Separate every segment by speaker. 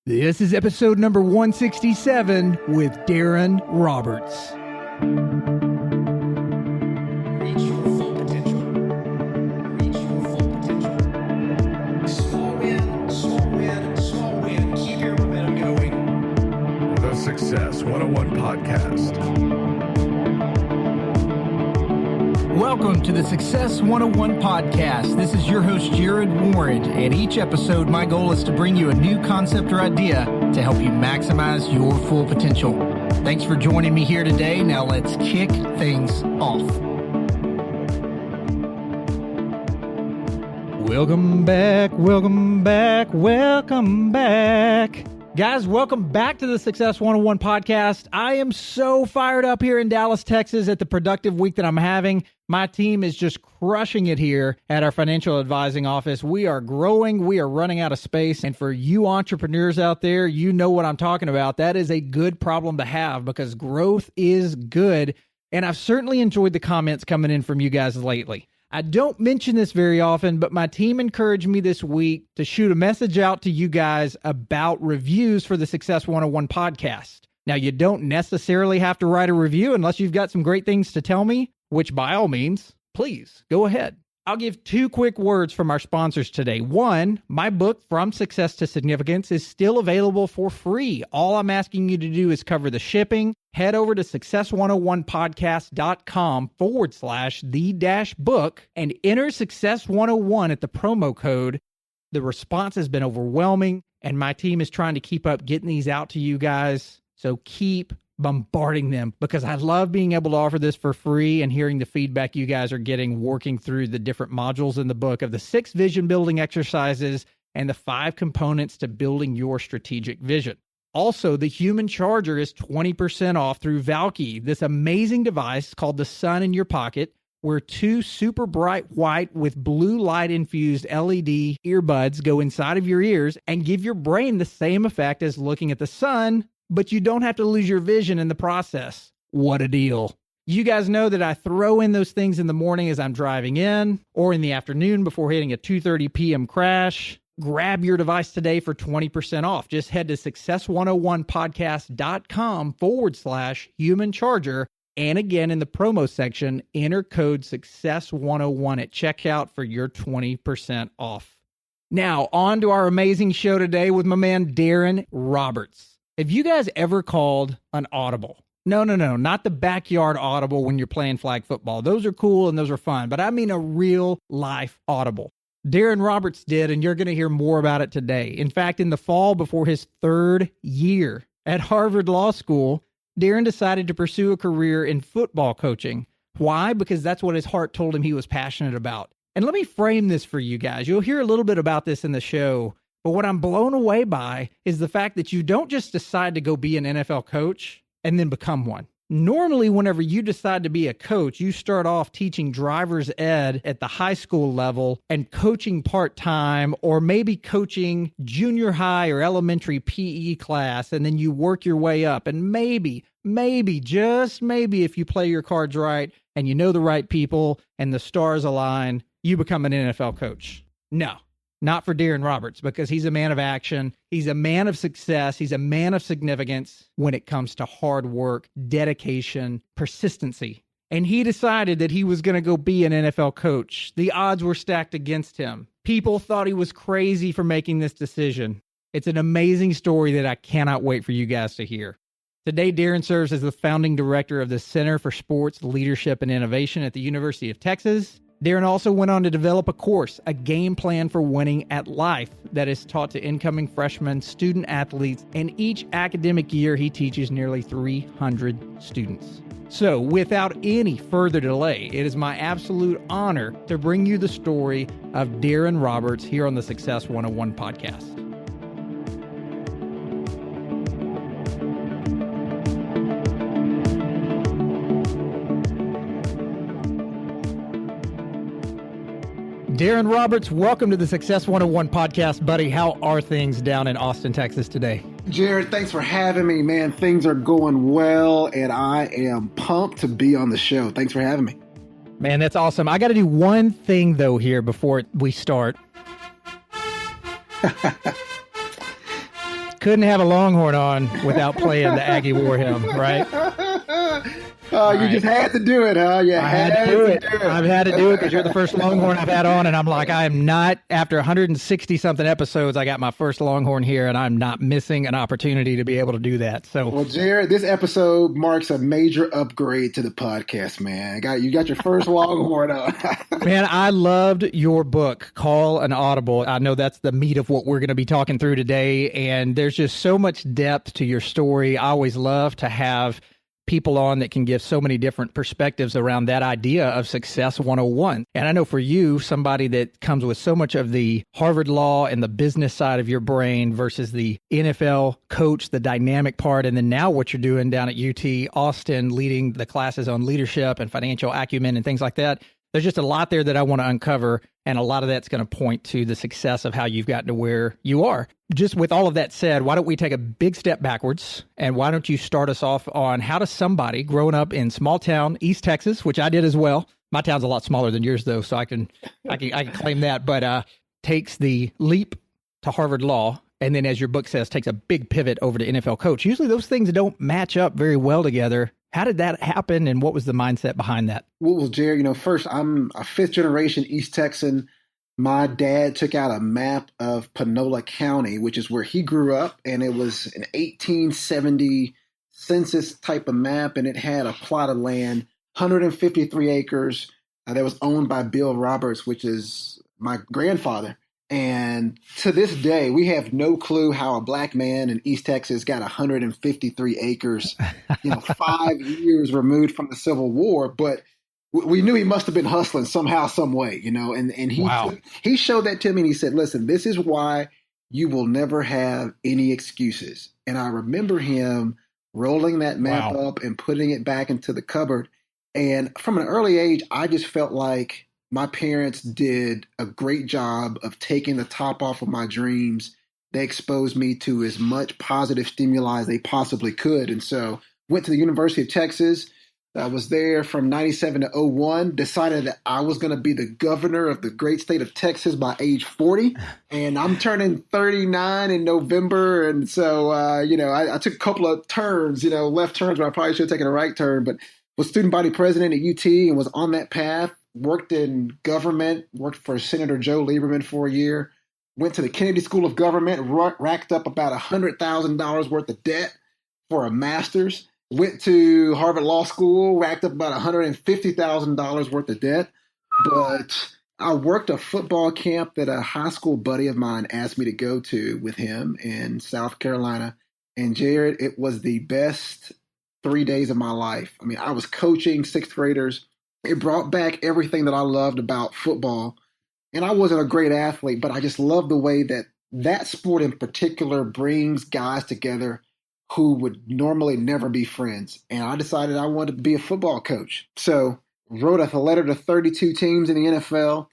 Speaker 1: This is episode number 167 with Darren Roberts.
Speaker 2: Reach your full potential. Reach your full potential. Small win, small win, small win. Keep your momentum going.
Speaker 3: The Success 101 Podcast.
Speaker 1: Welcome to the Success 101 Podcast. This is your host, Jared Warren, and each episode, my goal is to bring you a new concept or idea to help you maximize your full potential. Thanks for joining me here today. Now let's kick things off. Welcome back, welcome back, welcome back. Guys, welcome back to the Success 101 Podcast. I am so fired up here in Dallas, Texas at the productive week that I'm having. My team is just crushing it here at our financial advising office. We are growing. We are running out of space. And for you entrepreneurs out there, you know what I'm talking about. That is a good problem to have because growth is good. And I've certainly enjoyed the comments coming in from you guys lately. I don't mention this very often, but my team encouraged me this week to shoot a message out to you guys about reviews for the Success 101 podcast. Now, you don't necessarily have to write a review unless you've got some great things to tell me, which by all means, please go ahead. I'll give two quick words from our sponsors today. One, my book, From Success to Significance, is still available for free. All I'm asking you to do is cover the shipping. Head over to success101podcast.com/the-book and enter Success 101 at the promo code. The response has been overwhelming, and my team is trying to keep up getting these out to you guys. So keep bombarding them because I love being able to offer this for free and hearing the feedback you guys are getting working through the different modules in the book of the 6 vision building exercises and the 5 components to building your strategic vision. Also, the Human Charger is 20% off through Valky, this amazing device called the Sun in Your Pocket, where 2 super bright white with blue light infused LED earbuds go inside of your ears and give your brain the same effect as looking at the sun, but you don't have to lose your vision in the process. What a deal. You guys know that I throw in those things in the morning as I'm driving in or in the afternoon before hitting a 2:30 p.m. crash. Grab your device today for 20% off. Just head to success101podcast.com/human charger. And again, in the promo section, enter code success101 at checkout for your 20% off. Now, on to our amazing show today with my man, Darren Roberts. Have you guys ever called an audible? No, not the backyard audible when you're playing flag football. Those are cool and those are fun, but I mean a real life audible. Darren Roberts did, and you're going to hear more about it today. In fact, in the fall before his 3rd year at Harvard Law School, Darren decided to pursue a career in football coaching. Why? Because that's what his heart told him he was passionate about. And let me frame this for you guys. You'll hear a little bit about this in the show. But what I'm blown away by is the fact that you don't just decide to go be an NFL coach and then become one. Normally, whenever you decide to be a coach, you start off teaching driver's ed at the high school level and coaching part-time or maybe coaching junior high or elementary PE class, and then you work your way up. And maybe, just maybe if you play your cards right and you know the right people and the stars align, you become an NFL coach. No. Not for Darren Roberts, because he's a man of action. He's a man of success. He's a man of significance when it comes to hard work, dedication, persistency. And he decided that he was going to go be an NFL coach. The odds were stacked against him. People thought he was crazy for making this decision. It's an amazing story that I cannot wait for you guys to hear. Today, Darren serves as the founding director of the Center for Sports Leadership and Innovation at the University of Texas. Darren also went on to develop a course, a game plan for winning at life, that is taught to incoming freshmen, student athletes, and each academic year he teaches nearly 300 students. So without any further delay, it is my absolute honor to bring you the story of Darren Roberts here on the Success 101 podcast. Darren Roberts, welcome to the Success 101 podcast, buddy. How are things down in Austin, Texas today?
Speaker 4: Jared, thanks for having me, man. Things are going well, and I am pumped to be on the show. Thanks for having me.
Speaker 1: Man, that's awesome. I got to do one thing, though, here before we start. couldn't have a Longhorn on without playing the Aggie War Hymn, right?
Speaker 4: You just had to do it, huh?
Speaker 1: I had to do it. I've had to do it because you're the first Longhorn I've had on, and I'm like, I am not, after 160 something episodes, I got my first Longhorn here, and I'm not missing an opportunity to be able to do that. So,
Speaker 4: Well, Jared, this episode marks a major upgrade to the podcast, man. You got your first Longhorn on.
Speaker 1: man, I loved your book, Call an Audible. I know that's the meat of what we're going to be talking through today, and there's just so much depth to your story. I always love to have people on that can give so many different perspectives around that idea of Success 101. And I know for you, somebody that comes with so much of the Harvard law and the business side of your brain versus the NFL coach, the dynamic part, and then now what you're doing down at UT Austin, leading the classes on leadership and financial acumen and things like that. There's just a lot there that I want to uncover, and a lot of that's going to point to the success of how you've gotten to where you are. Just with all of that said, why don't we take a big step backwards, and why don't you start us off on how does somebody growing up in small town East Texas, which I did as well. My town's a lot smaller than yours though, so I can claim that. But takes the leap to Harvard Law, and then, as your book says, takes a big pivot over to NFL coach. Usually, those things don't match up very well together. How did that happen, and what was the mindset behind that?
Speaker 4: Well, Jared, first, I'm a fifth generation East Texan. My dad took out a map of Panola County, which is where he grew up, and it was an 1870 census type of map, and it had a plot of land, 153 acres, that was owned by Bill Roberts, which is my grandfather. And to this day, we have no clue how a black man in East Texas got 153 acres, 5 years removed from the Civil War. But we knew he must have been hustling somehow, some way, and he
Speaker 1: Wow.
Speaker 4: He showed that to me, and he said, listen, this is why you will never have any excuses. And I remember him rolling that map
Speaker 1: Wow.
Speaker 4: up and putting it back into the cupboard. And from an early age, I just felt like my parents did a great job of taking the top off of my dreams. They exposed me to as much positive stimuli as they possibly could. And so went to the University of Texas. I was there from 97 to 01, decided that I was going to be the governor of the great state of Texas by age 40. And I'm turning 39 in November. And so, I took a couple of turns, left turns where I probably should have taken a right turn, but was student body president at UT and was on that path. Worked in government, worked for Senator Joe Lieberman for a year, went to the Kennedy School of Government, racked up about $100,000 worth of debt for a master's, went to Harvard Law School, racked up about $150,000 worth of debt. But I worked a football camp that a high school buddy of mine asked me to go to with him in South Carolina. And Jared, it was the best 3 days of my life. I mean, I was coaching sixth graders. It brought back everything that I loved about football. And I wasn't a great athlete, but I just love the way that sport in particular brings guys together who would normally never be friends. And I decided I wanted to be a football coach. So wrote a letter to 32 teams in the NFL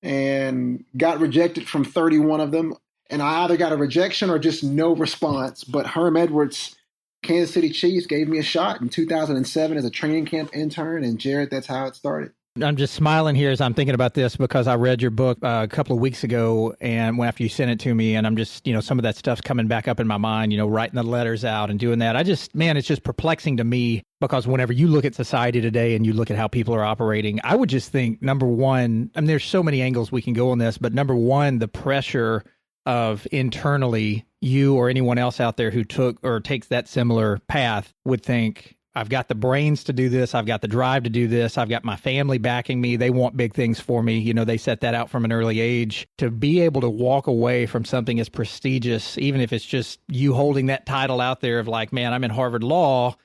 Speaker 4: and got rejected from 31 of them. And I either got a rejection or just no response. But Herm Edwards, Kansas City Chiefs, gave me a shot in 2007 as a training camp intern. And Jared, that's how it started.
Speaker 1: I'm just smiling here as I'm thinking about this because I read your book a couple of weeks ago, and after you sent it to me, and I'm just, some of that stuff's coming back up in my mind, writing the letters out and doing that. It's just perplexing to me because whenever you look at society today and you look at how people are operating, I would just think, number one, there's so many angles we can go on this, but number one, the pressure of internally, you or anyone else out there who took or takes that similar path would think, I've got the brains to do this. I've got the drive to do this. I've got my family backing me. They want big things for me. They set that out from an early age. To be able to walk away from something as prestigious, even if it's just you holding that title out there of like, man, I'm in Harvard Law,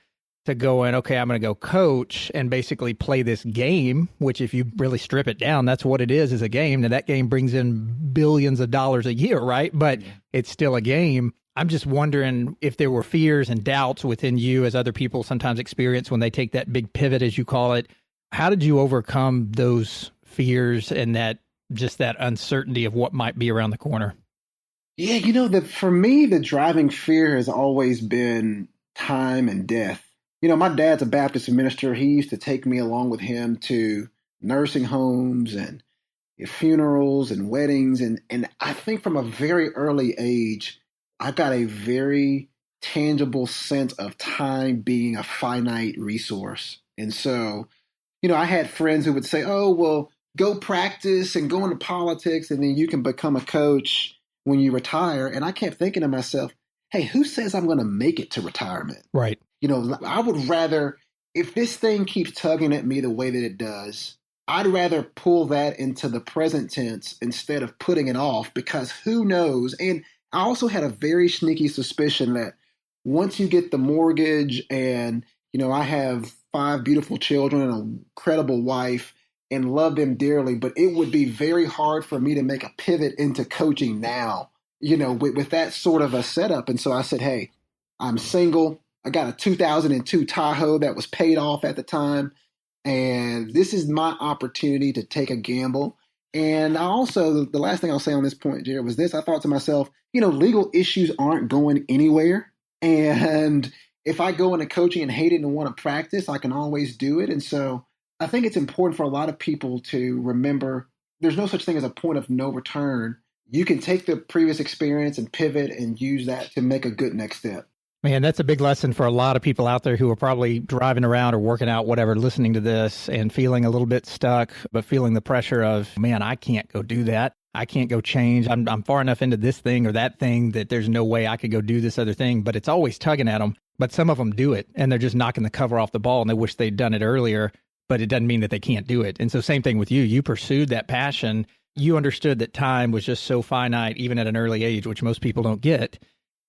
Speaker 1: to going, okay, I'm going to go coach and basically play this game, which if you really strip it down, that's what it is a game. Now that game brings in billions of dollars a year, right? But it's still a game. I'm just wondering if there were fears and doubts within you, as other people sometimes experience when they take that big pivot, as you call it. How did you overcome those fears and that uncertainty of what might be around the corner?
Speaker 4: Yeah, for me, the driving fear has always been time and death. My dad's a Baptist minister. He used to take me along with him to nursing homes and funerals and weddings. And I think from a very early age, I got a very tangible sense of time being a finite resource. And so, I had friends who would say, oh, well, go practice and go into politics, and then you can become a coach when you retire. And I kept thinking to myself, hey, who says I'm going to make it to retirement?
Speaker 1: Right.
Speaker 4: I would rather, if this thing keeps tugging at me the way that it does, I'd rather pull that into the present tense instead of putting it off, because who knows? And I also had a very sneaky suspicion that once you get the mortgage and, I have 5 beautiful children and an incredible wife and love them dearly, but it would be very hard for me to make a pivot into coaching now, with that sort of a setup. And so I said, hey, I'm single. I got a 2002 Tahoe that was paid off at the time. And this is my opportunity to take a gamble. And I also, the last thing I'll say on this point, Jared, was this. I thought to myself, legal issues aren't going anywhere. And if I go into coaching and hate it and want to practice, I can always do it. And so I think it's important for a lot of people to remember there's no such thing as a point of no return. You can take the previous experience and pivot and use that to make a good next step.
Speaker 1: Man, that's a big lesson for a lot of people out there who are probably driving around or working out, whatever, listening to this and feeling a little bit stuck, but feeling the pressure of, man, I can't go do that. I can't go change. I'm far enough into this thing or that thing that there's no way I could go do this other thing, but it's always tugging at them. But some of them do it and they're just knocking the cover off the ball and they wish they'd done it earlier, but it doesn't mean that they can't do it. And so same thing with you. You pursued that passion. You understood that time was just so finite, even at an early age, which most people don't get.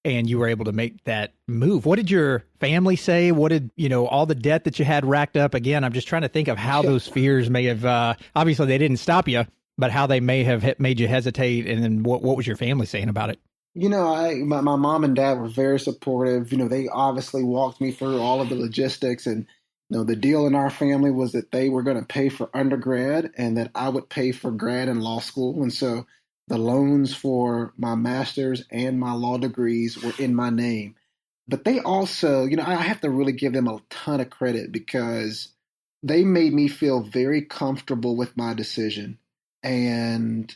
Speaker 1: And you were able to make that move. What did your family say? What did, all the debt that you had racked up? Again, I'm just trying to think of how those fears may have, obviously they didn't stop you, but how they may have made you hesitate. And then what was your family saying about it?
Speaker 4: My mom and dad were very supportive. They obviously walked me through all of the logistics, and the deal in our family was that they were going to pay for undergrad and that I would pay for grad and law school. And so the loans for my master's and my law degrees were in my name. But they also, I have to really give them a ton of credit because they made me feel very comfortable with my decision. And,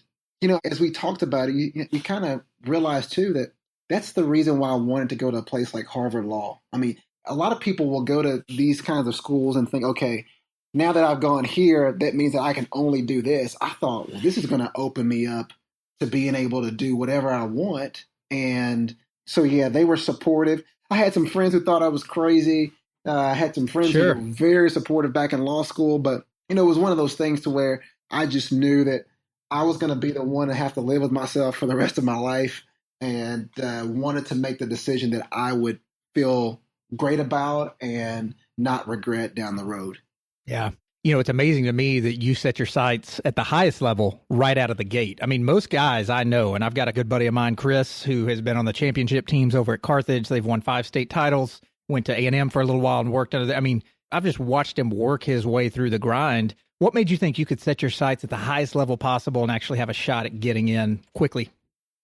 Speaker 4: as we talked about it, you kind of realize too that that's the reason why I wanted to go to a place like Harvard Law. I mean, a lot of people will go to these kinds of schools and think, okay, now that I've gone here, that means that I can only do this. I thought, well, this is going to open me up to being able to do whatever I want. And so, yeah, they were supportive. I had some friends who thought I was crazy. I had some friends who were very supportive back in law school. But, it was one of those things to where I just knew that I was going to be the one to have to live with myself for the rest of my life, and wanted to make the decision that I would feel great about and not regret down the road.
Speaker 1: Yeah. It's amazing to me that you set your sights at the highest level right out of the gate. I mean, most guys I know, and I've got a good buddy of mine, Chris, who has been on the championship teams over at Carthage. They've won 5 state titles, went to A&M for a little while and worked under I mean, I've just watched him work his way through the grind. What made you think you could set your sights at the highest level possible and actually have a shot at getting in quickly?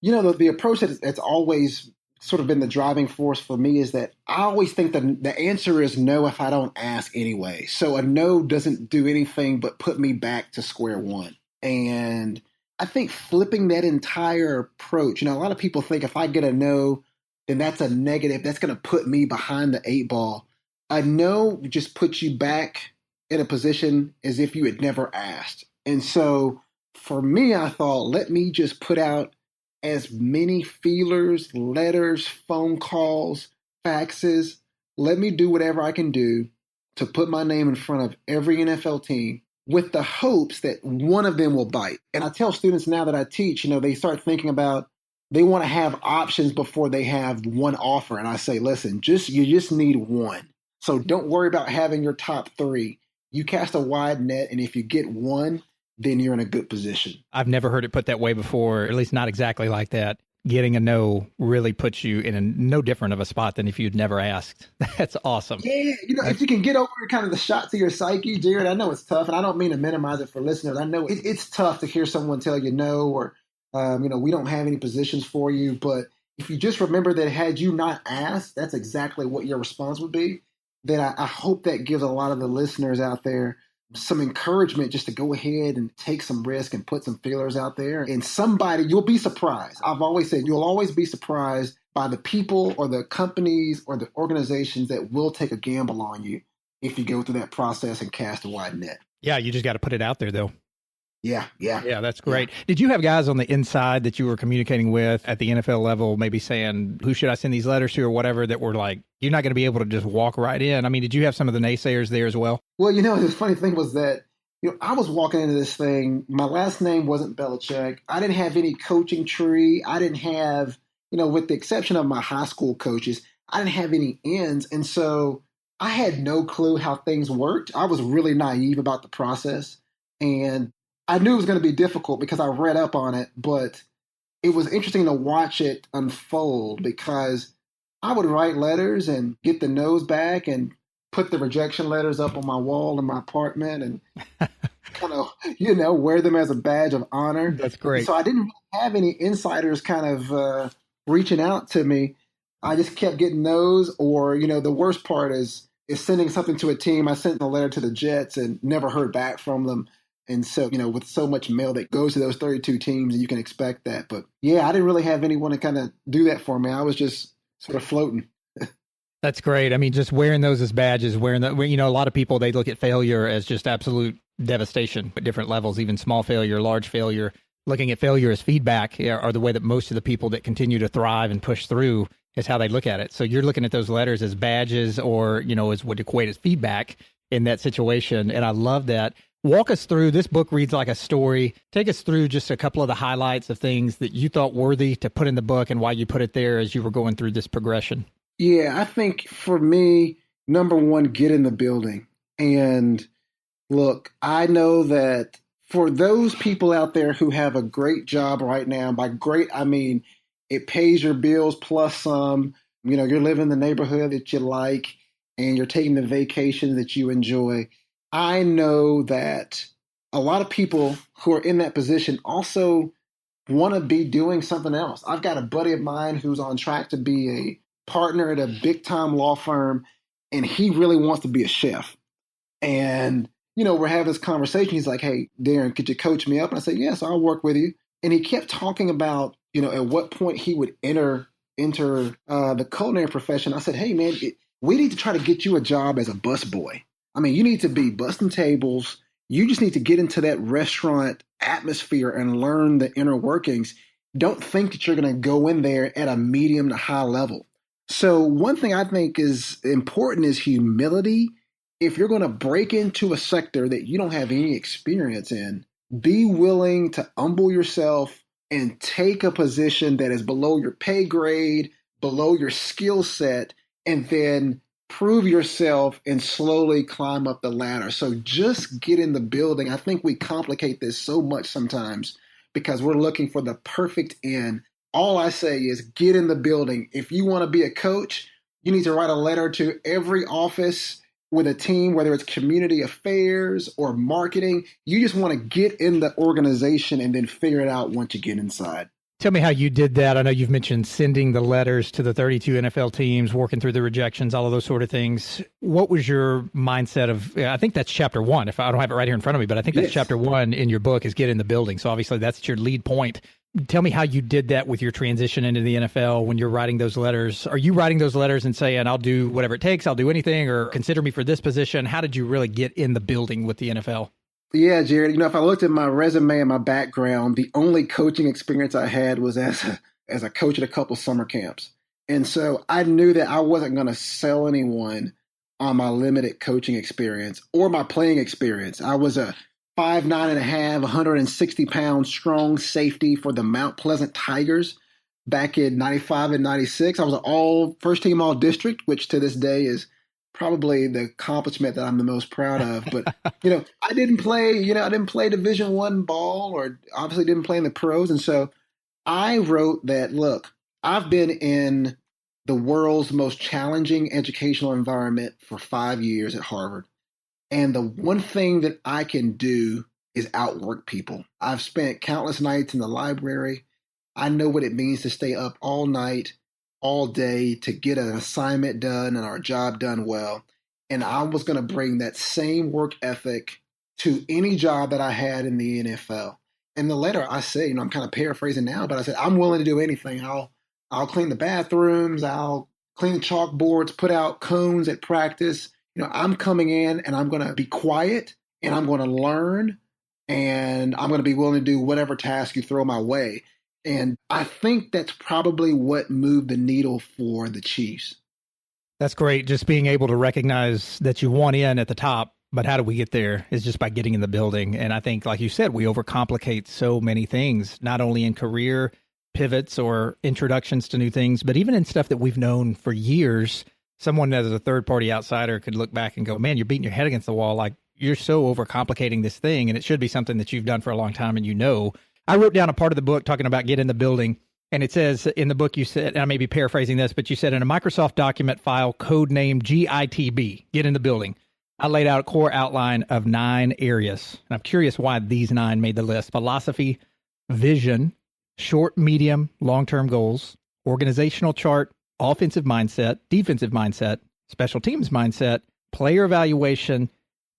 Speaker 4: The approach that's always sort of been the driving force for me is that I always think the answer is no if I don't ask anyway. So a no doesn't do anything but put me back to square one. And I think flipping that entire approach, a lot of people think if I get a no, then that's a negative. That's going to put me behind the 8 ball. A no just puts you back in a position as if you had never asked. And so for me, I thought, let me just put out as many feelers, letters, phone calls, faxes. Let me do whatever I can do to put my name in front of every NFL team with the hopes that one of them will bite. And I tell students now that I teach, they start thinking about, they want to have options before they have one offer. And I say, listen, you just need one. So don't worry about having your top 3. You cast a wide net, and if you get one, then you're in a good position.
Speaker 1: I've never heard it put that way before, or at least not exactly like that. Getting a no really puts you in no different of a spot than if you'd never asked. That's awesome.
Speaker 4: Yeah, if you can get over kind of the shot to your psyche, Jared, I know it's tough, and I don't mean to minimize it for listeners. I know it's tough to hear someone tell you no, or, we don't have any positions for you. But if you just remember that had you not asked, that's exactly what your response would be. Then I hope that gives a lot of the listeners out there some encouragement just to go ahead and take some risk and put some feelers out there. And you'll be surprised. I've always said you'll always be surprised by the people or the companies or the organizations that will take a gamble on you if you go through that process and cast a wide net.
Speaker 1: Yeah, you just got to put it out there, though.
Speaker 4: Yeah.
Speaker 1: Yeah, that's great. Did you have guys on the inside that you were communicating with at the NFL level, maybe saying, who should I send these letters to or whatever, that were like, you're not going to be able to just walk right in? I mean, did you have some of the naysayers there as well?
Speaker 4: Well, the funny thing was that, I was walking into this thing. My last name wasn't Belichick. I didn't have any coaching tree. I didn't have, with the exception of my high school coaches, I didn't have any ends. And so I had no clue how things worked. I was really naive about the process. And I knew it was going to be difficult because I read up on it, but it was interesting to watch it unfold because I would write letters and get the no's back and put the rejection letters up on my wall in my apartment and kind of, wear them as a badge of honor.
Speaker 1: That's great.
Speaker 4: So I didn't have any insiders kind of reaching out to me. I just kept getting no's, or, the worst part is sending something to a team. I sent a letter to the Jets and never heard back from them. And so, with so much mail that goes to those 32 teams, you can expect that. But yeah, I didn't really have anyone to kind of do that for me. I was just sort of floating.
Speaker 1: That's great. I mean, just wearing those as badges, wearing that, a lot of people, they look at failure as just absolute devastation at different levels, even small failure, large failure. Looking at failure as feedback are the way that most of the people that continue to thrive and push through is how they look at it. So you're looking at those letters as badges or, as would equate as feedback in that situation. And I love that. Walk us through, this book reads like a story. Take us through just a couple of the highlights of things that you thought worthy to put in the book and why you put it there as you were going through this progression.
Speaker 4: Yeah, I think for me, number one, get in the building. And look, I know that for those people out there who have a great job right now, by great, I mean, it pays your bills plus some, you're living in the neighborhood that you like and you're taking the vacation that you enjoy. I know that a lot of people who are in that position also want to be doing something else. I've got a buddy of mine who's on track to be a partner at a big time law firm, and he really wants to be a chef. And, we're having this conversation. He's like, hey, Darren, could you coach me up? And I said, yes, I'll work with you. And he kept talking about, at what point he would enter the culinary profession. I said, hey, man, we need to try to get you a job as a busboy. I mean, you need to be busting tables. You just need to get into that restaurant atmosphere and learn the inner workings. Don't think that you're going to go in there at a medium to high level. So one thing I think is important is humility. If you're going to break into a sector that you don't have any experience in, be willing to humble yourself and take a position that is below your pay grade, below your skill set, and then prove yourself and slowly climb up the ladder. So just get in the building. I think we complicate this so much sometimes because we're looking for the perfect end. All I say is get in the building. If you want to be a coach, you need to write a letter to every office with a team, whether it's community affairs or marketing. You just want to get in the organization and then figure it out once you get inside.
Speaker 1: Tell me how you did that. I know you've mentioned sending the letters to the 32 NFL teams, working through the rejections, all of those sort of things. What was your mindset of, I think that's chapter 1, if I don't have it right here in front of me, but I think that's chapter 1 in your book is get in the building. So obviously that's your lead point. Tell me how you did that with your transition into the NFL when you're writing those letters. Are you writing those letters and saying, I'll do whatever it takes, I'll do anything, or consider me for this position? How did you really get in the building with the NFL?
Speaker 4: Yeah, Jared, if I looked at my resume and my background, the only coaching experience I had was as a coach at a couple summer camps. And so I knew that I wasn't going to sell anyone on my limited coaching experience or my playing experience. I was a 5'9.5", 160-pound strong safety for the Mount Pleasant Tigers back in 95 and 96. I was an first team all district, which to this day is probably the accomplishment that I'm the most proud of. But, I didn't play Division I ball, or obviously didn't play in the pros. And so I wrote that, look, I've been in the world's most challenging educational environment for 5 years at Harvard. And the one thing that I can do is outwork people. I've spent countless nights in the library. I know what it means to stay up all night, all day to get an assignment done and our job done well. And I was going to bring that same work ethic to any job that I had in the NFL. In the letter, I say, I'm kind of paraphrasing now, but I said, I'm willing to do anything. I'll I'll clean the bathrooms. I'll clean the chalkboards, put out cones at practice. I'm coming in and I'm going to be quiet and I'm going to learn and I'm going to be willing to do whatever task you throw my way. And I think that's probably what moved the needle for the Chiefs.
Speaker 1: That's great. Just being able to recognize that you want in at the top, but how do we get there is just by getting in the building. And I think, like you said, we overcomplicate so many things, not only in career pivots or introductions to new things, but even in stuff that we've known for years. Someone as a third party outsider could look back and go, man, you're beating your head against the wall. Like, you're so overcomplicating this thing. And it should be something that you've done for a long time. And I wrote down a part of the book talking about get in the building. And it says in the book, you said, and I may be paraphrasing this, but you said in a Microsoft document file, code name GITB, get in the building. I laid out a core outline of 9 areas. And I'm curious why these 9 made the list. Philosophy, vision, short, medium, long-term goals, organizational chart, offensive mindset, defensive mindset, special teams mindset, player evaluation,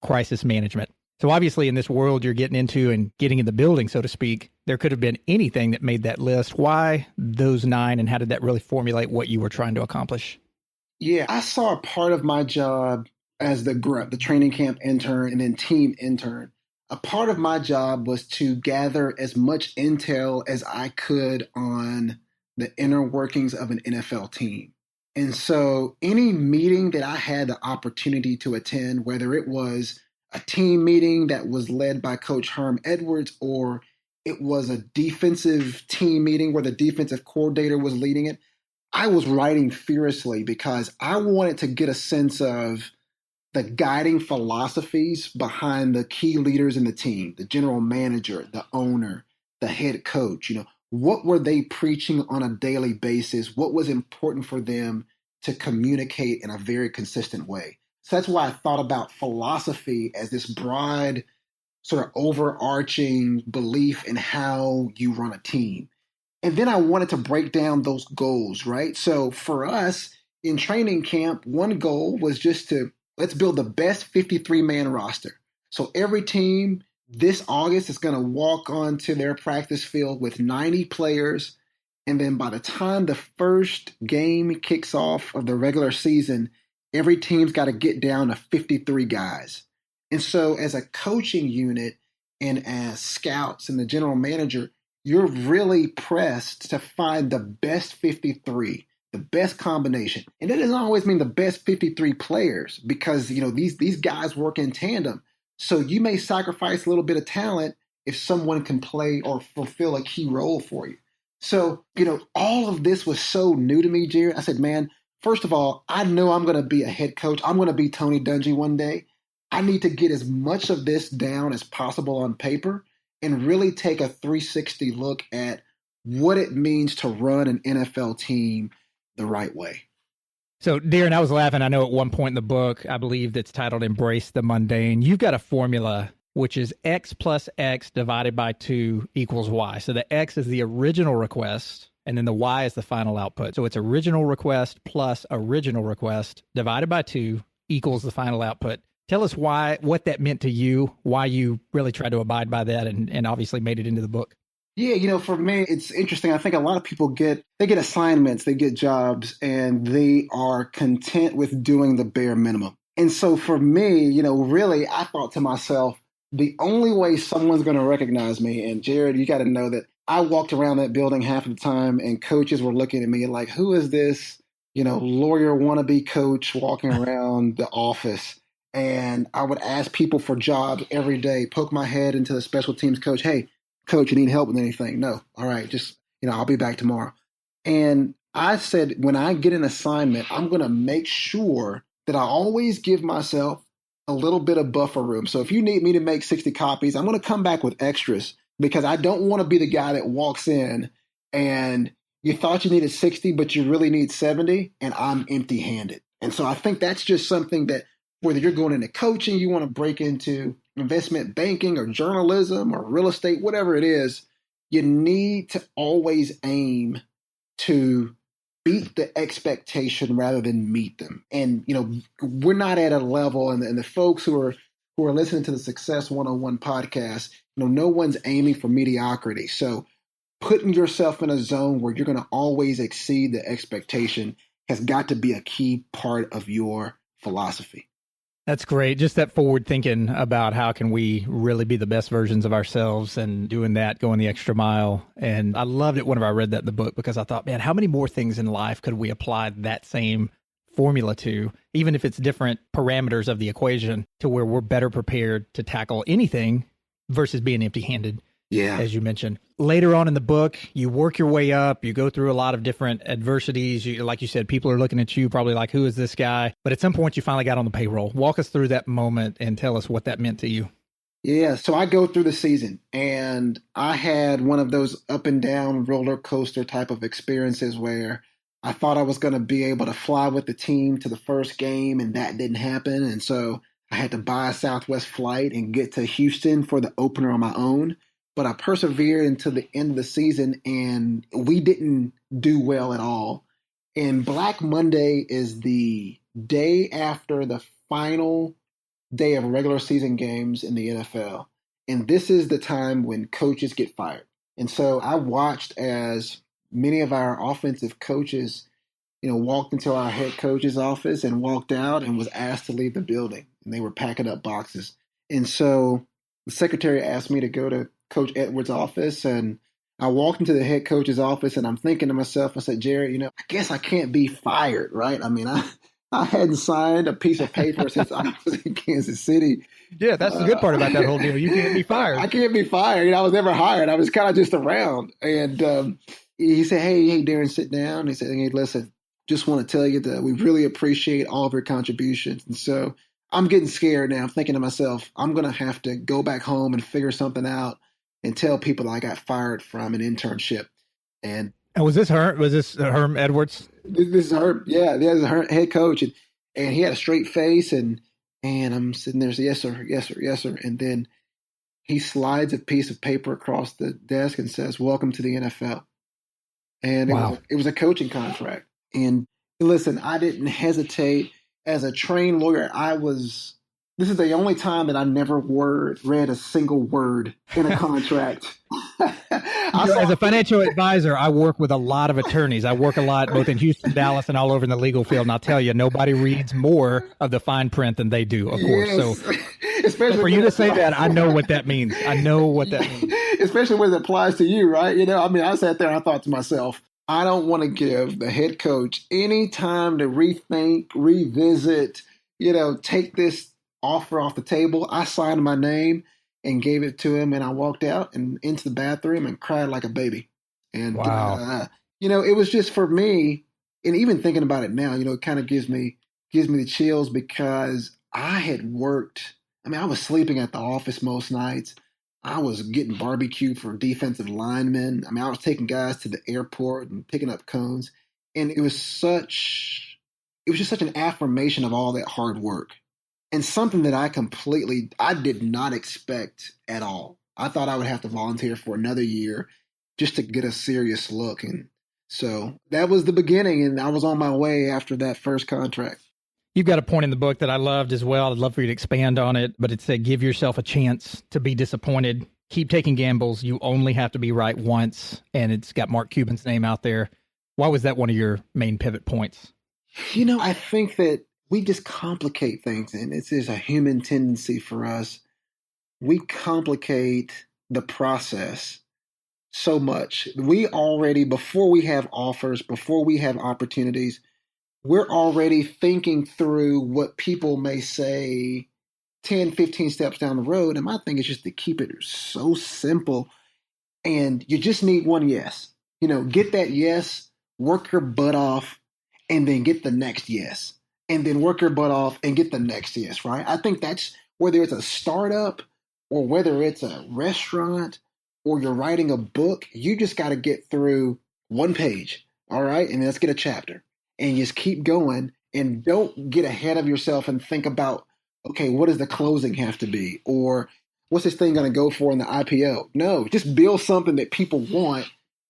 Speaker 1: crisis management. So obviously in this world you're getting into and getting in the building, so to speak, there could have been anything that made that list. Why those 9, and how did that really formulate what you were trying to accomplish?
Speaker 4: Yeah, I saw a part of my job as the grunt, the training camp intern and then team intern. A part of my job was to gather as much intel as I could on the inner workings of an NFL team. And so any meeting that I had the opportunity to attend, whether it was a team meeting that was led by Coach Herm Edwards, or it was a defensive team meeting where the defensive coordinator was leading it, I was writing furiously because I wanted to get a sense of the guiding philosophies behind the key leaders in the team, the general manager, the owner, the head coach. What were they preaching on a daily basis? What was important for them to communicate in a very consistent way? So that's why I thought about philosophy as this broad, sort of overarching belief in how you run a team. And then I wanted to break down those goals, right? So for us in training camp, one goal was just to let's build the best 53-man roster. So every team this August is going to walk onto their practice field with 90 players. And then by the time the first game kicks off of the regular season, every team's got to get down to 53 guys. And so as a coaching unit and as scouts and the general manager, you're really pressed to find the best 53, the best combination. And that doesn't always mean the best 53 players because, these guys work in tandem. So you may sacrifice a little bit of talent if someone can play or fulfill a key role for you. So, all of this was so new to me, Jared. I said, man, first of all, I know I'm going to be a head coach. I'm going to be Tony Dungy one day. I need to get as much of this down as possible on paper and really take a 360 look at what it means to run an NFL team the right way.
Speaker 1: So, Darren, I was laughing. I know at one point in the book, I believe that's titled Embrace the Mundane. You've got a formula, which is X plus X divided by 2 equals Y. So the X is the original request, and then the Y is the final output. So it's original request plus original request divided by 2 equals the final output. Tell us what that meant to you, why you really tried to abide by that and obviously made it into the book.
Speaker 4: Yeah, for me, it's interesting. I think a lot of people get assignments, they get jobs, and they are content with doing the bare minimum. And so for me, really, I thought to myself, the only way someone's going to recognize me, and Jared, you got to know that I walked around that building half of the time and coaches were looking at me like, who is this, lawyer wannabe coach walking around the office? And I would ask people for jobs every day, poke my head into the special teams coach. Hey, coach, you need help with anything? No. All right. Just, I'll be back tomorrow. And I said, when I get an assignment, I'm going to make sure that I always give myself a little bit of buffer room. So if you need me to make 60 copies, I'm going to come back with extras because I don't want to be the guy that walks in and you thought you needed 60, but you really need 70 and I'm empty handed. And so I think that's just something that whether you're going into coaching, you want to break into investment banking or journalism or real estate, whatever it is, you need to always aim to beat the expectation rather than meet them. And, we're not at a level, and the folks who are listening to the Success 101 podcast, no one's aiming for mediocrity. So putting yourself in a zone where you're going to always exceed the expectation has got to be a key part of your philosophy.
Speaker 1: That's great. Just that forward thinking about how can we really be the best versions of ourselves and doing that, going the extra mile. And I loved it whenever I read that in the book because I thought, man, how many more things in life could we apply that same formula to, even if it's different parameters of the equation, to where we're better prepared to tackle anything versus being empty-handed.
Speaker 4: Yeah.
Speaker 1: As you mentioned. Later on in the book, you work your way up, you go through a lot of different adversities. Like you said, people are looking at you probably like, who is this guy? But at some point, you finally got on the payroll. Walk us through that moment and tell us what that meant to you.
Speaker 4: Yeah, so I go through the season, and I had one of those up and down roller coaster type of experiences where I thought I was going to be able to fly with the team to the first game, and that didn't happen. And so I had to buy a Southwest flight and get to Houston for the opener on my own. But I persevered until the end of the season, and we didn't do well at all. And Black Monday is the day after the final day of regular season games in the NFL. And this is the time when coaches get fired. And so I watched as many of our offensive coaches, walked into our head coach's office and walked out and was asked to leave the building. And they were packing up boxes. And so the secretary asked me to go to Coach Edwards' office, and I walked into the head coach's office, and I'm thinking to myself, I said, Jared, I guess I can't be fired, right? I mean, I hadn't signed a piece of paper since I was in Kansas City.
Speaker 1: Yeah, that's the good part about that whole deal. You can't be fired.
Speaker 4: I can't be fired. I was never hired. I was kind of just around. And he said, hey, Darren, sit down. He said, hey, listen, just want to tell you that we really appreciate all of your contributions. And so I'm getting scared now. I'm thinking to myself, I'm going to have to go back home and figure something out and tell people that I got fired from an internship. And
Speaker 1: was this Herm? Was this Herm Edwards?
Speaker 4: This is Herm. Yeah, this is her head coach. And he had a straight face. And I'm sitting there saying, yes, sir, yes, sir, yes, sir. And then he slides a piece of paper across the desk and says, welcome to the NFL. And
Speaker 1: wow.
Speaker 4: It was a coaching contract. And listen, I didn't hesitate. As a trained lawyer, this is the only time that I never read a single word in a contract.
Speaker 1: As a financial advisor, I work with a lot of attorneys. I work a lot both in Houston, Dallas, and all over in the legal field. And I'll tell you, nobody reads more of the fine print than they do, of course.
Speaker 4: Yes.
Speaker 1: So
Speaker 4: especially
Speaker 1: for you to say that, I know what that means. I know what that means.
Speaker 4: Especially when it applies to you, right? I sat there and I thought to myself, I don't want to give the head coach any time to rethink, revisit, take this offer off the table. I signed my name and gave it to him, and I walked out and into the bathroom and cried like a baby. And
Speaker 1: wow.
Speaker 4: It was just for me, and even thinking about it now, it kind of gives me the chills because I had worked. I was sleeping at the office most nights. I was getting barbecued for defensive linemen. I was taking guys to the airport and picking up cones, and it was just such an affirmation of all that hard work. And something that I did not expect at all. I thought I would have to volunteer for another year just to get a serious look. And so that was the beginning, and I was on my way after that first contract.
Speaker 1: You've got a point in the book that I loved as well. I'd love for you to expand on it, but it said, give yourself a chance to be disappointed. Keep taking gambles. You only have to be right once. And it's got Mark Cuban's name out there. Why was that one of your main pivot points?
Speaker 4: I think that we just complicate things, and it's a human tendency for us. We complicate the process so much. We already, before we have offers, before we have opportunities, we're already thinking through what people may say 10, 15 steps down the road. And my thing is just to keep it so simple. And you just need one yes. Get that yes, work your butt off, and then get the next yes. And then work your butt off and get the next yes, right? I think that's whether it's a startup or whether it's a restaurant or you're writing a book, you just got to get through one page, all right? And let's get a chapter. And just keep going and don't get ahead of yourself and think about, okay, what does the closing have to be? Or what's this thing going to go for in the IPO? No, just build something that people want,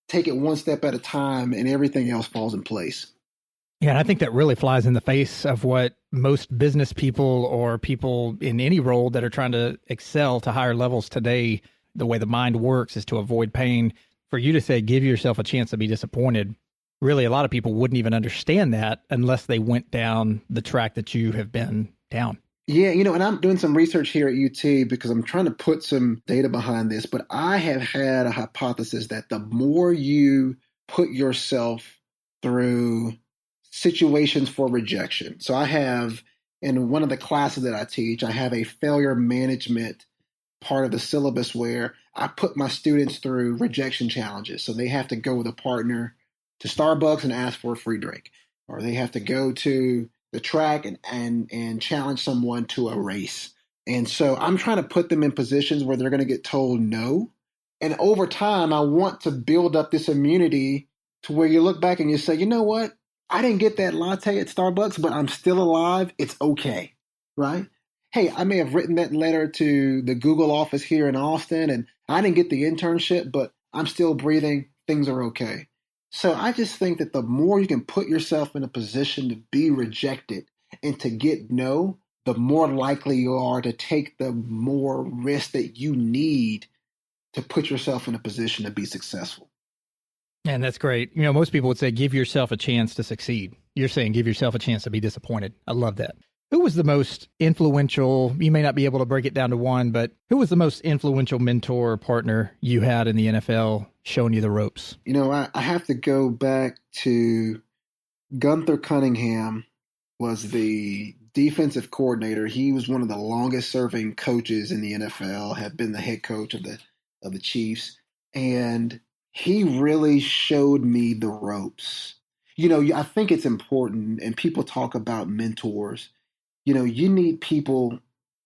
Speaker 4: take it one step at a time, and everything else falls in place.
Speaker 1: Yeah, and I think that really flies in the face of what most business people or people in any role that are trying to excel to higher levels today, the way the mind works is to avoid pain. for you to say, give yourself a chance to be disappointed, really a lot of people wouldn't even understand that unless they went down the track that you have been down.
Speaker 4: Yeah, and I'm doing some research here at UT because I'm trying to put some data behind this, but I have had a hypothesis that the more you put yourself through situations for rejection. So I have, in one of the classes that I teach, I have a failure management part of the syllabus where I put my students through rejection challenges. So they have to go with a partner to Starbucks and ask for a free drink, or they have to go to the track and challenge someone to a race. And so I'm trying to put them in positions where they're going to get told no. And over time, I want to build up this immunity to where you look back and you say, you know what? I didn't get that latte at Starbucks, but I'm still alive. It's okay, right? Hey, I may have written that letter to the Google office here in Austin, and I didn't get the internship, but I'm still breathing. Things are okay. So I just think that the more you can put yourself in a position to be rejected and to get no, the more likely you are to take the more risk that you need to put yourself in a position to be successful.
Speaker 1: And that's great. Most people would say, give yourself a chance to succeed. You're saying, give yourself a chance to be disappointed. I love that. Who was the most influential, you may not be able to break it down to one, but who was the most influential mentor or partner you had in the NFL showing you the ropes?
Speaker 4: I have to go back to Gunther Cunningham was the defensive coordinator. He was one of the longest serving coaches in the NFL, had been the head coach of the Chiefs. And he really showed me the ropes. I think it's important, and people talk about mentors. You need people,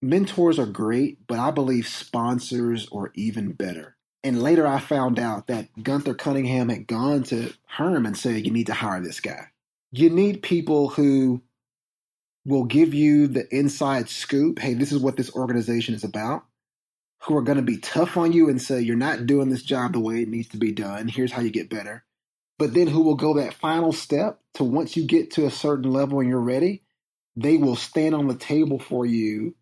Speaker 4: mentors are great, but I believe sponsors are even better. And later I found out that Gunther Cunningham had gone to Herm and said, you need to hire this guy. You need people who will give you the inside scoop. Hey, this is what this organization is about. Who are going to be tough on you and say, you're not doing this job the way it needs to be done. Here's how you get better. But then who will go that final step to once you get to a certain level and you're ready, they will stand on the table for you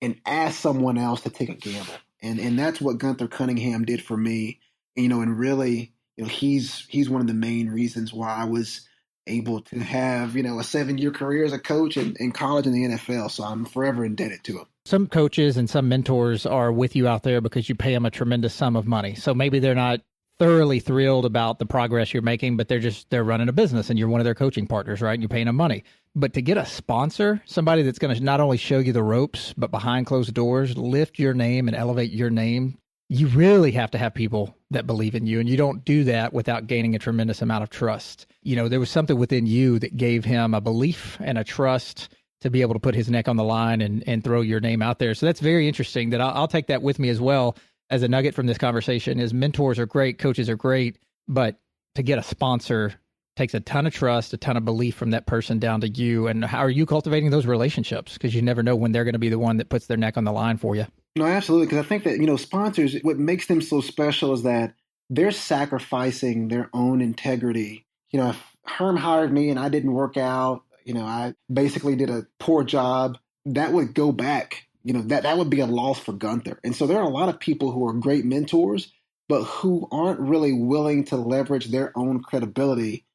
Speaker 4: and ask someone else to take a gamble. And that's what Gunther Cunningham did for me. And really, he's one of the main reasons why I was able to have, a 7-year career as a coach in college and the NFL. So I'm forever indebted to him.
Speaker 1: Some coaches and some mentors are with you out there because you pay them a tremendous sum of money. So maybe they're not thoroughly thrilled about the progress you're making, but they're running a business and you're one of their coaching partners, right? And you're paying them money. But to get a sponsor, somebody that's going to not only show you the ropes, but behind closed doors, lift your name and elevate your name, you really have to have people that believe in you. And you don't do that without gaining a tremendous amount of trust. There was something within you that gave him a belief and a trust to be able to put his neck on the line and throw your name out there. So that's very interesting. That I'll take that with me as well as a nugget from this conversation is mentors are great, coaches are great, but to get a sponsor takes a ton of trust, a ton of belief from that person down to you. And how are you cultivating those relationships? Because you never know when they're going to be the one that puts their neck on the line for you.
Speaker 4: No, absolutely. Because I think that, sponsors, what makes them so special is that they're sacrificing their own integrity. If Herm hired me and I didn't work out, I basically did a poor job, that would go back. That would be a loss for Gunther. And so there are a lot of people who are great mentors, but who aren't really willing to leverage their own credibility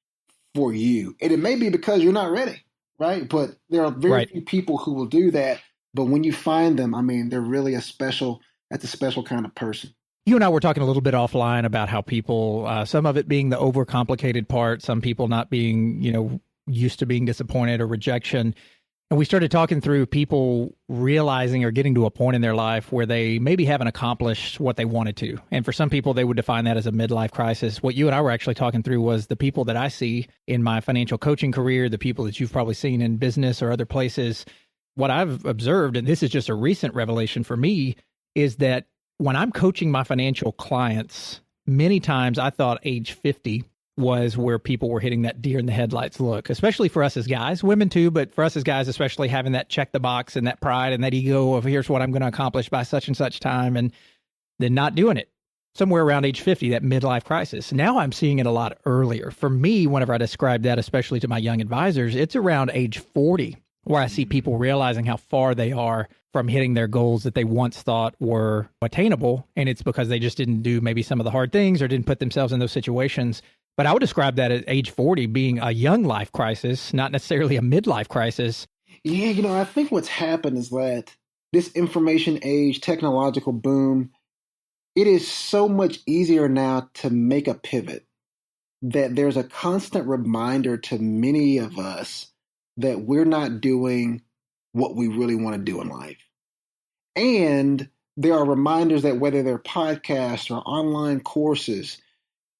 Speaker 4: for you. And it may be because you're not ready, right? But there are very few people who will do that. But when you find them, they're really that's a special kind of person.
Speaker 1: You and I were talking a little bit offline about how people, some of it being the overcomplicated part, some people not being, used to being disappointed or rejection. And we started talking through people realizing or getting to a point in their life where they maybe haven't accomplished what they wanted to. And for some people, they would define that as a midlife crisis. What you and I were actually talking through was the people that I see in my financial coaching career, the people that you've probably seen in business or other places. What I've observed, and this is just a recent revelation for me, is that when I'm coaching my financial clients, many times I thought age 50 was where people were hitting that deer in the headlights look, especially for us as guys, women too, but for us as guys, especially having that check the box and that pride and that ego of here's what I'm going to accomplish by such and such time, and then not doing it. Somewhere around age 50, that midlife crisis. Now I'm seeing it a lot earlier. For me, whenever I describe that, especially to my young advisors, it's around age 40 where I see people realizing how far they are from hitting their goals that they once thought were attainable. And it's because they just didn't do maybe some of the hard things or didn't put themselves in those situations. But I would describe that at age 40 being a young life crisis, not necessarily a midlife crisis.
Speaker 4: Yeah, I think what's happened is that this information age, technological boom, it is so much easier now to make a pivot, that there's a constant reminder to many of us that we're not doing what we really want to do in life. And there are reminders that whether they're podcasts or online courses,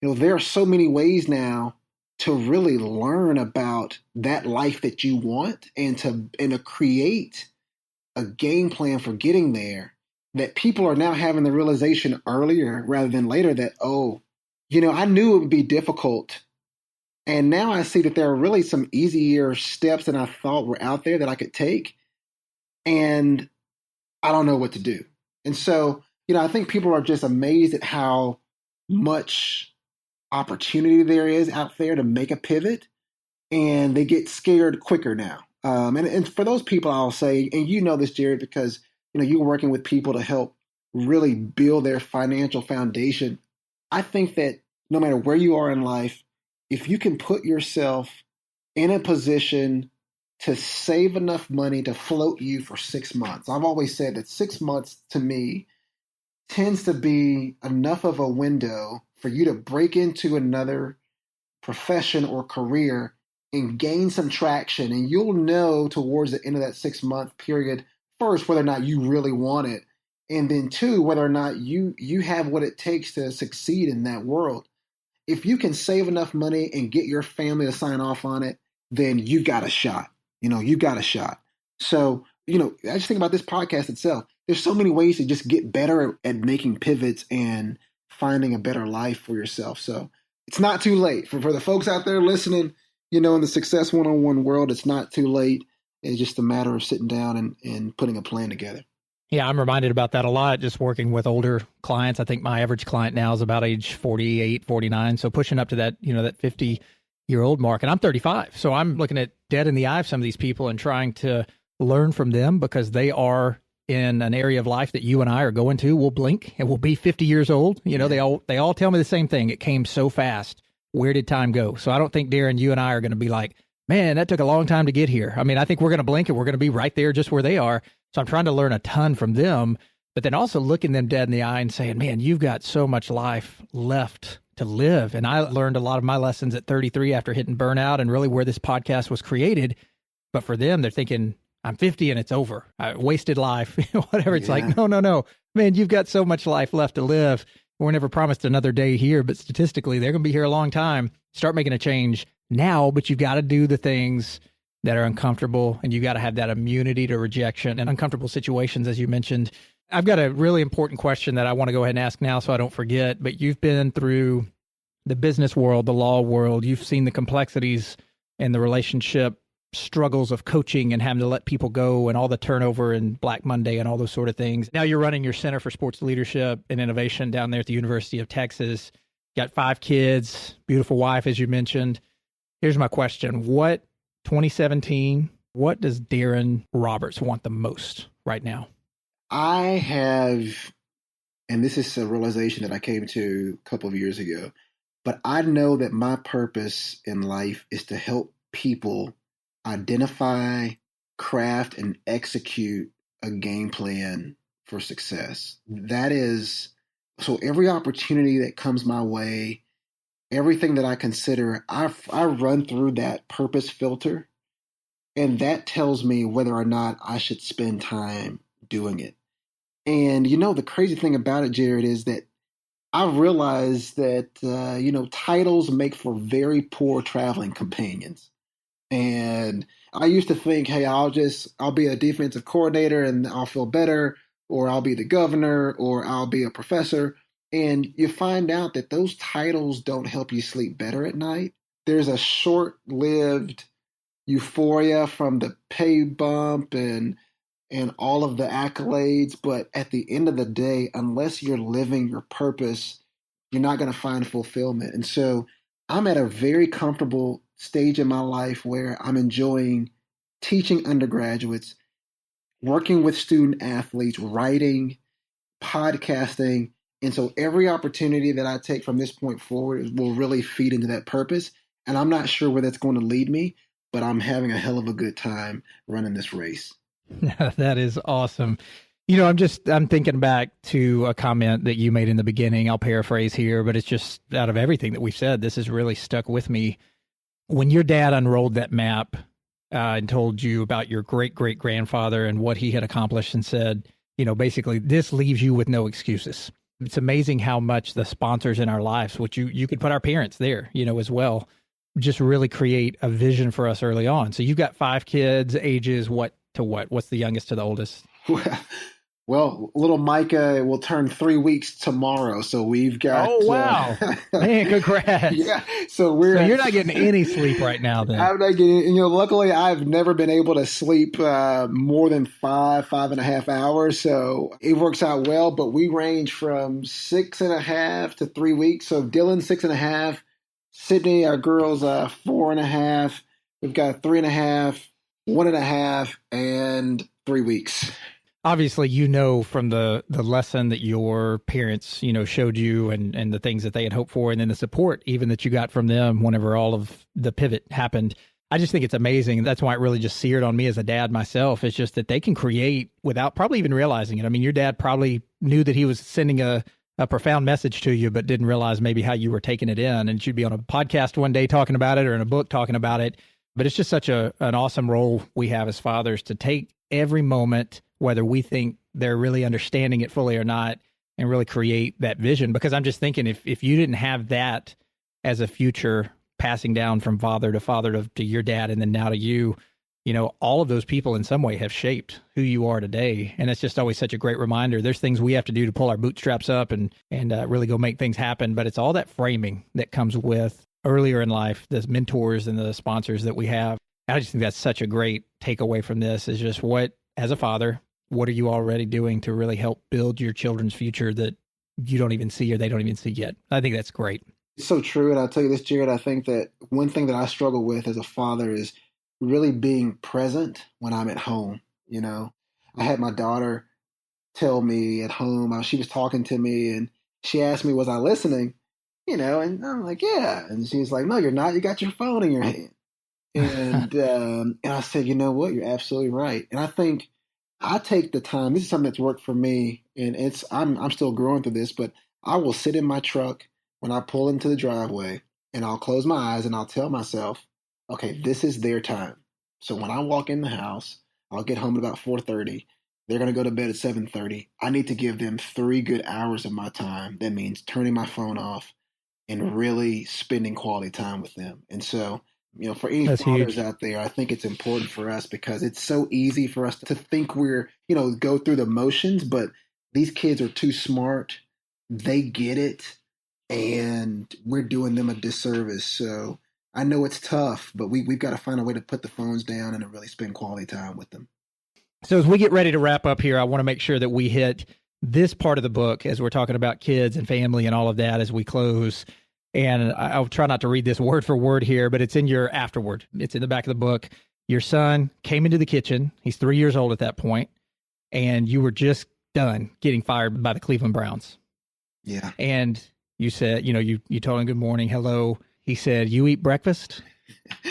Speaker 4: there are so many ways now to really learn about that life that you want and to create a game plan for getting there, that people are now having the realization earlier rather than later that, I knew it would be difficult. And now I see that there are really some easier steps than I thought were out there that I could take. And I don't know what to do. And so, I think people are just amazed at how much opportunity there is out there to make a pivot, and they get scared quicker now. And for those people, I'll say, and this, Jared, because, you're working with people to help really build their financial foundation. I think that no matter where you are in life, if you can put yourself in a position to save enough money to float you for 6 months. I've always said that 6 months to me tends to be enough of a window for you to break into another profession or career and gain some traction. And you'll know towards the end of that 6 month period, first, whether or not you really want it. And then two, whether or not you have what it takes to succeed in that world. If you can save enough money and get your family to sign off on it, then you got a shot. You got a shot. So, I just think about this podcast itself. There's so many ways to just get better at making pivots and finding a better life for yourself. So it's not too late. For the folks out there listening, in the Success 101 world, it's not too late. It's just a matter of sitting down and putting a plan together.
Speaker 1: Yeah, I'm reminded about that a lot, just working with older clients. I think my average client now is about age 48, 49. So pushing up to that, that 50-year-old mark. And I'm 35. So I'm looking at dead in the eye of some of these people and trying to learn from them because they are in an area of life that you and I are going to. We'll blink and we'll be 50 years old. They all tell me the same thing. It came so fast. Where did time go? So I don't think, Darren, you and I are going to be like, man, that took a long time to get here. I mean, I think we're going to blink and we're going to be right there just where they are. So I'm trying to learn a ton from them, but then also looking them dead in the eye and saying, man, you've got so much life left to live. And I learned a lot of my lessons at 33 after hitting burnout and really where this podcast was created. But for them, they're thinking, I'm 50 and it's over. I wasted life, whatever. It's like, no, man, you've got so much life left to live. We're never promised another day here, but statistically, they're going to be here a long time. Start making a change now, but you've got to do the things that are uncomfortable, and you got to have that immunity to rejection and uncomfortable situations, as you mentioned. I've got a really important question that I want to go ahead and ask now so I don't forget, but you've been through the business world, the law world. You've seen the complexities and the relationship struggles of coaching and having to let people go and all the turnover and Black Monday and all those sort of things. Now you're running your Center for Sports Leadership and Innovation down there at the University of Texas. Got 5 kids, beautiful wife, as you mentioned. Here's my question. 2017, what does Darren Roberts want the most right now?
Speaker 4: I have, and this is a realization that I came to a couple of years ago, but I know that my purpose in life is to help people identify, craft, and execute a game plan for success. That is, so every opportunity that comes my way, everything that I consider, I run through that purpose filter, and that tells me whether or not I should spend time doing it. And, the crazy thing about it, Jared, is that I've realized that, titles make for very poor traveling companions. And I used to think, hey, I'll be a defensive coordinator and I'll feel better, or I'll be the governor, or I'll be a professor. And you find out that those titles don't help you sleep better at night. There's a short-lived euphoria from the pay bump and all of the accolades. But at the end of the day, unless you're living your purpose, you're not going to find fulfillment. And so I'm at a very comfortable stage in my life where I'm enjoying teaching undergraduates, working with student athletes, writing, podcasting. And so every opportunity that I take from this point forward will really feed into that purpose. And I'm not sure where that's going to lead me, but I'm having a hell of a good time running this race.
Speaker 1: That is awesome. You know, I'm thinking back to a comment that you made in the beginning. I'll paraphrase here, but it's just out of everything that we've said, this has really stuck with me. When your dad unrolled that map and told you about your great great grandfather and what he had accomplished and said, you know, basically this leaves you with no excuses. It's amazing how much the sponsors in our lives, which you could put our parents there, you know, as well, just really create a vision for us early on. So you've got 5 kids, ages what to what? What's the youngest to the oldest?
Speaker 4: Well, little Micah will turn 3 weeks tomorrow, so we've got.
Speaker 1: Oh wow, man! Congrats.
Speaker 4: Yeah,
Speaker 1: so you're not getting any sleep right now, then.
Speaker 4: I'm not getting. You know, luckily I've never been able to sleep more than 5.5 hours, so it works out well. But we range from 6.5 to 3 weeks. So Dylan 6.5, Sydney, our girls 4.5. We've got 3.5, 1.5, and 3 weeks.
Speaker 1: Obviously, you know, from the lesson that your parents, you know, showed you and the things that they had hoped for, and then the support even that you got from them whenever all of the pivot happened. I just think it's amazing. That's why it really just seared on me as a dad myself. It's just that they can create without probably even realizing it. I mean, your dad probably knew that he was sending a profound message to you, but didn't realize maybe how you were taking it in. And you'd be on a podcast one day talking about it or in a book talking about it. But it's just such an awesome role we have as fathers to take every moment, whether we think they're really understanding it fully or not, and really create that vision. Because I'm just thinking if you didn't have that as a future passing down from father to your dad and then now to you, you know, all of those people in some way have shaped who you are today. And it's just always such a great reminder. There's things we have to do to pull our bootstraps up and really go make things happen. But it's all that framing that comes with earlier in life, the mentors and the sponsors that we have. I just think that's such a great takeaway from this is just as a father, what are you already doing to really help build your children's future that you don't even see or they don't even see yet? I think that's great.
Speaker 4: It's so true. And I'll tell you this, Jared, I think that one thing that I struggle with as a father is really being present when I'm at home. You know, I had my daughter tell me at home, she was talking to me and she asked me, was I listening? You know, and I'm like, yeah. And she's like, no, you're not. You got your phone in your hand. And I said, you know what? You're absolutely right. And I think I take the time. This is something that's worked for me, and I'm still growing through this. But I will sit in my truck when I pull into the driveway, and I'll close my eyes and I'll tell myself, okay, this is their time. So when I walk in the house, I'll get home at about 4:30. They're going to go to bed at 7:30. I need to give them 3 good hours of my time. That means turning my phone off and really spending quality time with them. And so, you know, for any fathers out there, I think it's important for us because it's so easy for us to think we're, you know, go through the motions, but these kids are too smart. They get it, and we're doing them a disservice. So I know it's tough, but we've got to find a way to put the phones down and to really spend quality time with them.
Speaker 1: So as we get ready to wrap up here, I want to make sure that we hit this part of the book as we're talking about kids and family and all of that as we close. And I'll try not to read this word for word here, but it's in your afterword. It's in the back of the book. Your son came into the kitchen. He's 3 years old at that point, and you were just done getting fired by the Cleveland Browns.
Speaker 4: Yeah.
Speaker 1: And you said, you know, you told him good morning, hello. He said, you eat breakfast?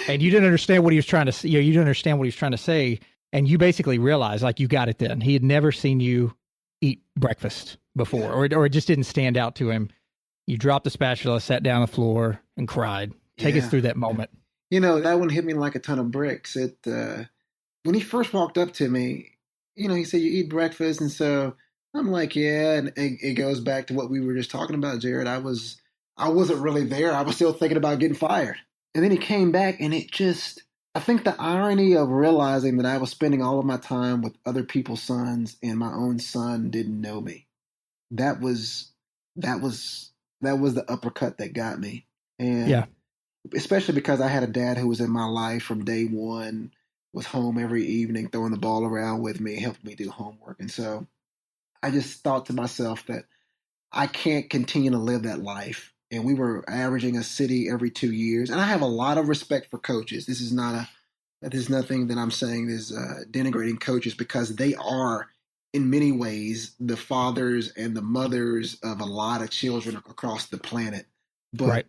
Speaker 1: And you didn't understand what he was trying to say. You didn't understand what he was trying to say. And you basically realized, like, you got it then. He had never seen you eat breakfast before, or it just didn't stand out to him. You dropped the spatula, sat down on the floor, and cried. Take us through that moment.
Speaker 4: You know, that one hit me like a ton of bricks. When he first walked up to me, you know, he said, you eat breakfast. And so I'm like, yeah. And it goes back to what we were just talking about, Jared. I wasn't really there. I was still thinking about getting fired. And then he came back, and I think the irony of realizing that I was spending all of my time with other people's sons and my own son didn't know me. That was the uppercut that got me. And especially because I had a dad who was in my life from day one, was home every evening, throwing the ball around with me, helping me do homework. And so I just thought to myself that I can't continue to live that life. And we were averaging a city every 2 years. And I have a lot of respect for coaches. This is not There's nothing that I'm saying is denigrating coaches, because they are, in many ways, the fathers and the mothers of a lot of children across the planet. But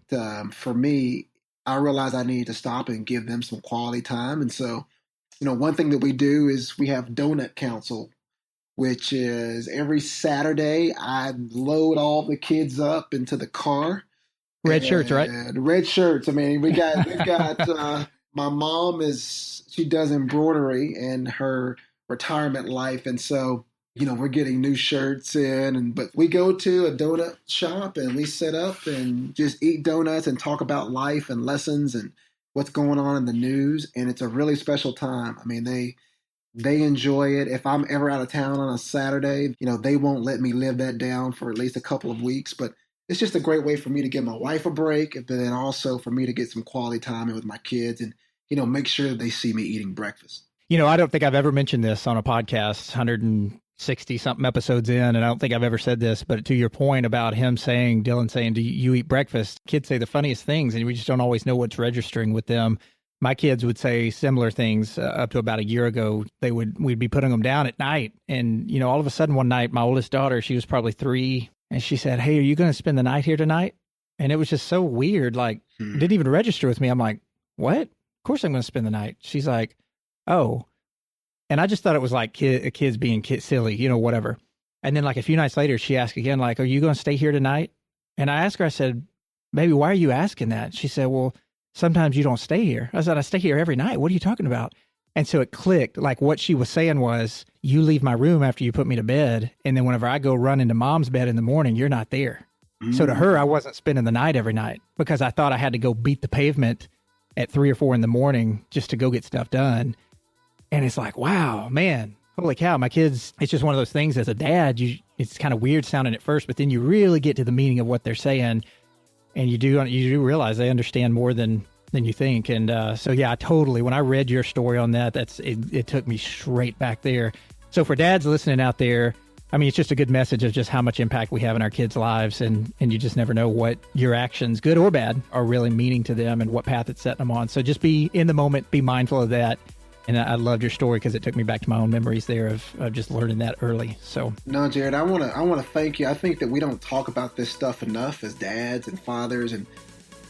Speaker 4: for me, I realized I needed to stop and give them some quality time. And so, one thing that we do is we have Donut Council, which is every Saturday I load all the kids up into the car.
Speaker 1: Red shirts, right?
Speaker 4: Red shirts. I mean, we've got my mom she does embroidery in her retirement life. And so, we're getting new shirts in, but we go to a donut shop and we sit up and just eat donuts and talk about life and lessons and what's going on in the news. And it's a really special time. I mean, they enjoy it. If I'm ever out of town on a Saturday, they won't let me live that down for at least a couple of weeks, but it's just a great way for me to give my wife a break, but then also for me to get some quality time in with my kids and, make sure that they see me eating breakfast.
Speaker 1: I don't think I've ever mentioned this on a podcast, 160 something episodes in, and I don't think I've ever said this, but to your point about Dylan saying, do you eat breakfast? Kids say the funniest things, and we just don't always know what's registering with them. My kids would say similar things up to about a year ago. We'd be putting them down at night, and all of a sudden one night, my oldest daughter, she was probably 3, and she said, "Hey, are you going to spend the night here tonight?" And it was just so weird, like it didn't even register with me. I'm like, "What? Of course I'm going to spend the night." She's like, "Oh." And I just thought it was like kids being silly, whatever. And then like a few nights later, she asked again, like, "Are you going to stay here tonight?" And I asked her, I said, "Baby, why are you asking that?" She said, "Well, sometimes you don't stay here." I said, "I stay here every night. What are you talking about?" And so it clicked. Like what she was saying was, you leave my room after you put me to bed, and then whenever I go run into mom's bed in the morning, you're not there. Mm-hmm. So to her, I wasn't spending the night every night because I thought I had to go beat the pavement at 3 or 4 in the morning just to go get stuff done. And it's like, wow, man, holy cow, my kids, it's just one of those things as a dad, it's kind of weird sounding at first, but then you really get to the meaning of what they're saying, and you do realize they understand more than you think. And so, yeah, totally. When I read your story on that, it took me straight back there. So for dads listening out there, I mean, it's just a good message of just how much impact we have in our kids' lives, and you just never know what your actions, good or bad, are really meaning to them and what path it's setting them on. So just be in the moment, be mindful of that. And I loved your story because it took me back to my own memories there of just learning that early. So
Speaker 4: no, Jared, I want to thank you. I think that we don't talk about this stuff enough as dads and fathers, and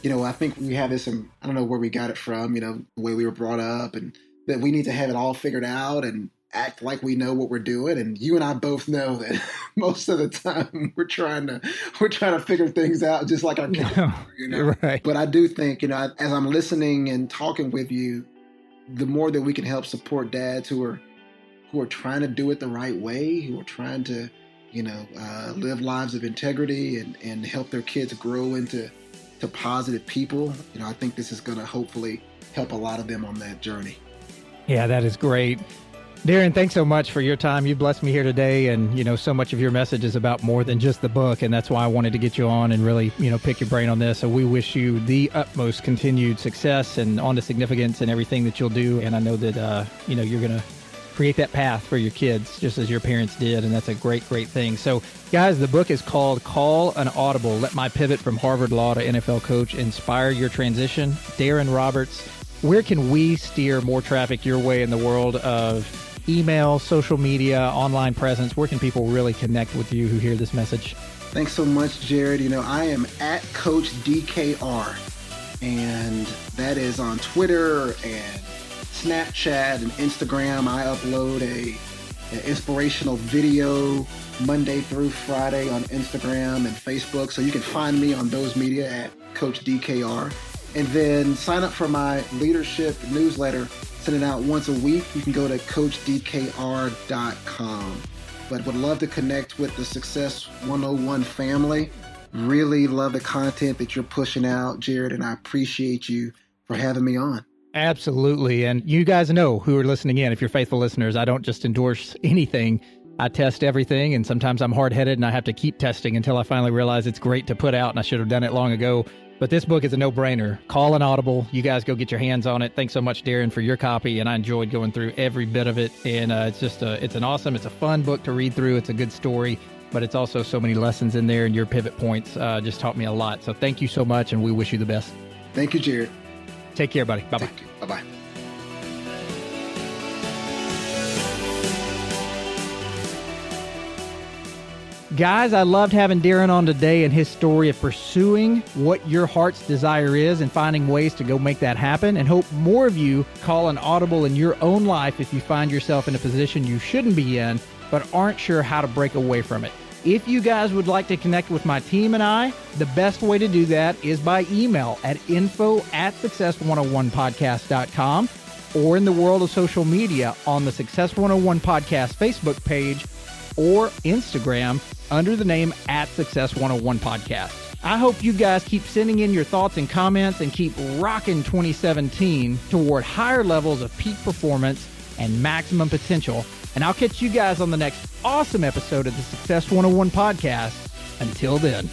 Speaker 4: I think we have this. I don't know where we got it from. The way we were brought up, and that we need to have it all figured out and act like we know what we're doing. And you and I both know that most of the time we're trying to figure things out just like our kids.
Speaker 1: Right.
Speaker 4: But I do think as I'm listening and talking with you, the more that we can help support dads who are trying to do it the right way, who are trying to, live lives of integrity and help their kids grow into positive people, I think this is going to hopefully help a lot of them on that journey.
Speaker 1: Yeah, that is great. Darren, thanks so much for your time. You blessed me here today, and so much of your message is about more than just the book, and that's why I wanted to get you on and really pick your brain on this. So we wish you the utmost continued success and on to significance in everything that you'll do. And I know that you're going to create that path for your kids just as your parents did, and that's a great thing. So guys, the book is called Call an Audible: Let My Pivot from Harvard Law to NFL Coach Inspire Your Transition. Darren Roberts, where can we steer more traffic your way in the world of email, social media, online presence? Where can people really connect with you who hear this message?
Speaker 4: Thanks so much, Jared. I am at Coach DKR, and that is on Twitter and Snapchat and Instagram. I upload an inspirational video Monday through Friday on Instagram and Facebook, so you can find me on those media at Coach DKR. And then sign up for my leadership newsletter, sending out once a week. You can go to CoachDKR.com. But would love to connect with the Success 101 family. Really love the content that you're pushing out, Jared, and I appreciate you for having me on.
Speaker 1: Absolutely. And you guys know who are listening in, if you're faithful listeners, I don't just endorse anything. I test everything, and sometimes I'm hard-headed and I have to keep testing until I finally realize it's great to put out, and I should have done it long ago. But this book is a no-brainer. Call an Audible. You guys go get your hands on it. Thanks so much, Darren, for your copy, and I enjoyed going through every bit of it. And it's a fun book to read through. It's a good story, but it's also so many lessons in there, and your pivot points just taught me a lot. So thank you so much, and we wish you the best.
Speaker 4: Thank you, Jared.
Speaker 1: Take care, buddy. Bye-bye.
Speaker 4: Bye-bye.
Speaker 1: Guys, I loved having Darren on today and his story of pursuing what your heart's desire is and finding ways to go make that happen, and hope more of you call an audible in your own life if you find yourself in a position you shouldn't be in but aren't sure how to break away from it. If you guys would like to connect with my team and I, the best way to do that is by email at info@success101podcast.com or in the world of social media on the Success 101 Podcast Facebook page or Instagram under the name @Success 101 Podcast. I hope you guys keep sending in your thoughts and comments and keep rocking 2017 toward higher levels of peak performance and maximum potential. And I'll catch you guys on the next awesome episode of the Success 101 Podcast. Until then.